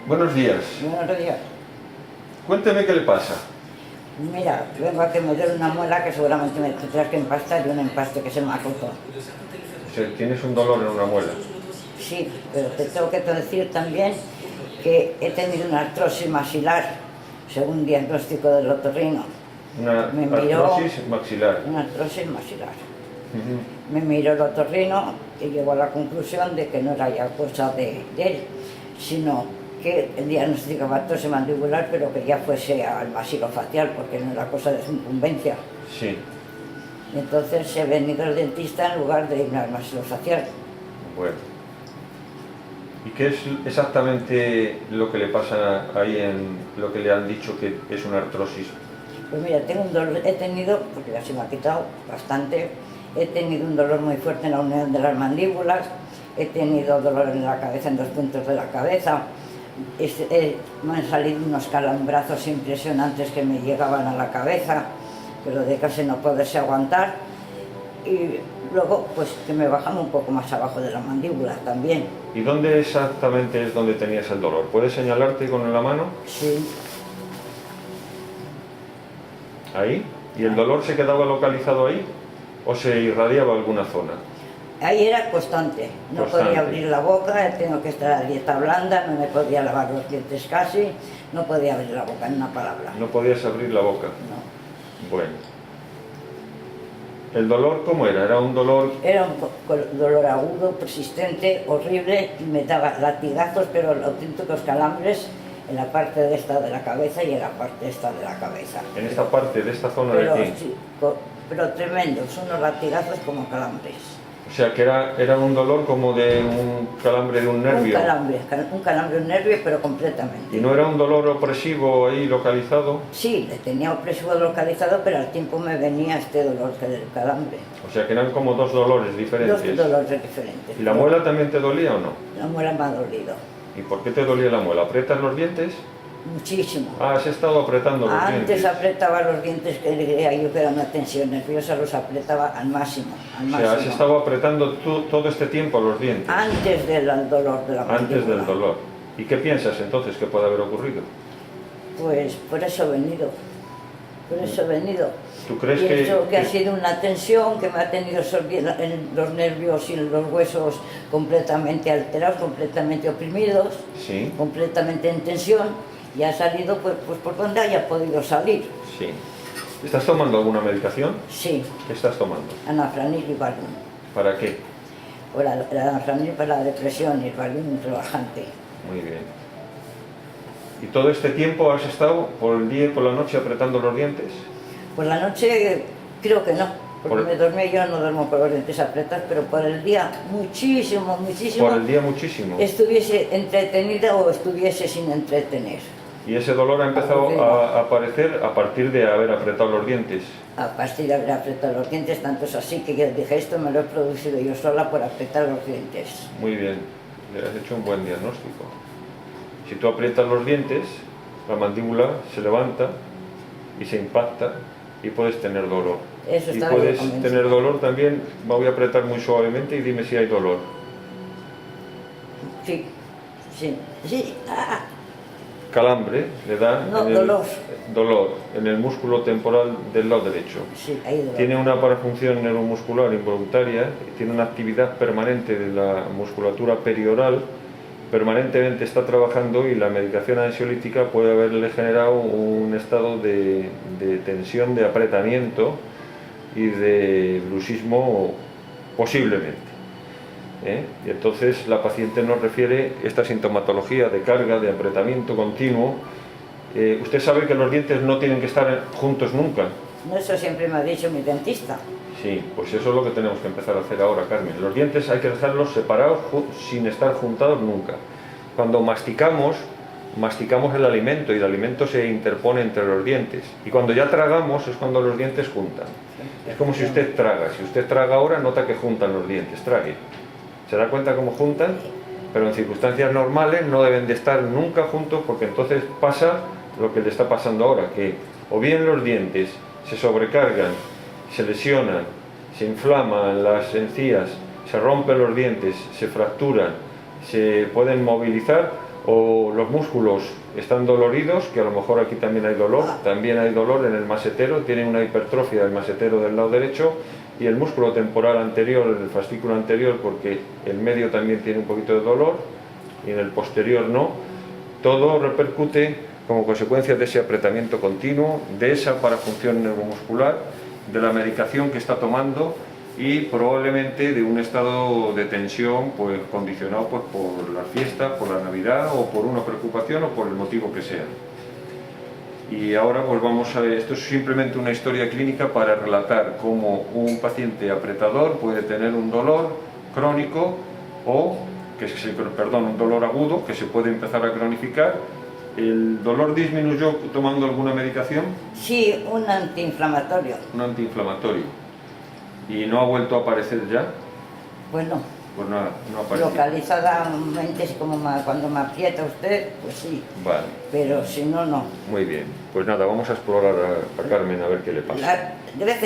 Buenos días. Buenos días. Cuénteme qué le pasa. Mira, vengo a que me den una muela que seguramente me tendrás que empastar y un empaste que se me ha roto. O sea, tienes un dolor en una muela. Sí, pero te tengo que decir también que he tenido una artrosis maxilar, según diagnóstico del otorrino. Una Me miró- artrosis maxilar. Una artrosis maxilar. Ujú. Me miró el otorrino y llegó a la conclusión de que no era ya cosa de él, sino que diagnosticaba artrosis mandibular, pero que ya fuese al maxilofacial, porque no era cosa de su incumbencia. Sí, Y entonces he venido al dentista en lugar de irme al maxilofacial. bueno. ¿Y qué es exactamente lo que le pasa ahí en lo que le han dicho que es una artrosis? Pues mira, tengo un dolor, he tenido, porque ya se me ha quitado bastante, he tenido un dolor muy fuerte en la unión de las mandíbulas, he tenido dolor en la cabeza, en 2 puntos de la cabeza, me han salido unos calambrazos impresionantes que me llegaban a la cabeza, pero de casi no poderse aguantar, y luego pues que me bajan un poco más abajo de la mandíbula también. ¿Y dónde exactamente es donde tenías el dolor? ¿Puedes señalarte con la mano? Sí, Ahí. ¿Y el dolor se quedaba localizado ahí? ¿O se irradiaba a alguna zona? ahí era constante, no Constante. podía abrir la boca, tengo que estar a dieta blanda, no me podía lavar los dientes casi, no podía abrir la boca en una palabra. No podías abrir la boca. No. Bueno. ¿El dolor cómo era? ¿Era un dolor? Era un dolor agudo, persistente, horrible, y me daba latigazos, pero auténticos calambres en la parte de esta de la cabeza y en la parte esta de la cabeza. En esta parte de esta zona Pero, de ti. sí, pero tremendos, unos latigazos como calambres. O sea, que era un dolor como de un calambre de un nervio. Un calambre, un nervio, pero completamente. ¿Y no era un dolor opresivo ahí localizado? Sí, le tenía opresivo localizado, pero al tiempo me venía este dolor que del calambre. O sea, que eran como dos dolores diferentes. Dos dolores diferentes. ¿Y la muela también te dolía o no? La muela me ha dolido. ¿Y por qué te dolía la muela? ¿Aprietas los dientes? Muchísimo. Ah, has estado apretando los Antes dientes. apretaba los dientes, que creía yo que era una tensión nerviosa, los apretaba al máximo. O sea, has estado apretando todo este tiempo los dientes. Antes del dolor de la mandíbula. Antes del dolor. ¿Y qué piensas entonces que puede haber ocurrido? Pues por eso he venido. Por eso he venido. ¿Tú crees Pienso que ha que sido una tensión que me ha tenido en los nervios y los huesos completamente alterados, completamente oprimidos, Sí, completamente en tensión, y ha salido pues por donde haya podido salir. sí. ¿Estás tomando alguna medicación? Sí, ¿Qué estás tomando? anafranil y Valium. ¿Para qué? O la anafranil para la depresión y el Valium un relajante. Muy bien. ¿Y todo este tiempo has estado por el día y por la noche apretando los dientes? Por la noche creo que no, porque Por- me dormía, yo no duermo con los dientes apretados, pero por el día muchísimo, muchísimo. Por el día muchísimo. Estuviese entretenida o estuviese sin entretener. Y ese dolor ha empezado a aparecer a partir de haber apretado los dientes. A partir de haber apretado los dientes, tanto es así que yo dije, esto me lo he producido yo sola por apretar los dientes. Muy bien, le has hecho un buen diagnóstico. Si tú aprietas los dientes, la mandíbula se levanta y se impacta y puedes tener dolor. Eso Y estaba yo puedes convencida. tener dolor también, voy a apretar muy suavemente y dime si hay dolor. Sí, sí, sí. Ah, Calambre le da No, en el, dolor. dolor en el músculo temporal del lado derecho. sí, ahí dolor. Tiene una parafunción neuromuscular involuntaria, tiene una actividad permanente de la musculatura perioral, permanentemente está trabajando y la medicación ansiolítica puede haberle generado un estado de tensión, de apretamiento y de bruxismo posiblemente. Y entonces la paciente nos refiere esta sintomatología de carga, de apretamiento continuo. Usted sabe que los dientes no tienen que estar juntos nunca. No, eso siempre me ha dicho mi dentista. Sí, pues eso es lo que tenemos que empezar a hacer ahora, Carmen. Los dientes hay que dejarlos separados sin estar juntados nunca. Cuando masticamos el alimento y el alimento se interpone entre los dientes. Y cuando ya tragamos es cuando los dientes juntan. Es como si usted traga. Si usted traga ahora, nota que juntan los dientes. Trague. ¿Se da cuenta cómo juntan? Pero en circunstancias normales no deben de estar nunca juntos porque entonces pasa lo que le está pasando ahora, que o bien los dientes se sobrecargan, se lesionan, se inflaman las encías, se rompen los dientes, se fracturan, se pueden movilizar, O los músculos están doloridos, que a lo mejor aquí también hay dolor, también hay dolor en el masetero, tiene una hipertrofia del masetero del lado derecho, y el músculo temporal anterior, el fascículo anterior, porque el medio también tiene un poquito de dolor y en el posterior no. Todo repercute como consecuencia de ese apretamiento continuo, de esa parafunción neuromuscular, de la medicación que está tomando y probablemente de un estado de tensión pues condicionado pues, por la fiesta, por la Navidad o por una preocupación o por el motivo que sea. Y ahora pues vamos a ver, esto es simplemente una historia clínica para relatar cómo un paciente apretador puede tener un dolor crónico o, un dolor agudo que se puede empezar a cronificar. ¿El dolor disminuyó tomando alguna medicación? Sí, un antiinflamatorio. Un antiinflamatorio. ¿Y no ha vuelto a aparecer ya? Bueno, pues nada, no aparece. Localizadamente, cuando me aprieta usted, pues sí. Vale. Pero si no, no. Muy bien. Pues nada, vamos a explorar a Carmen a ver qué le pasa. Gracias.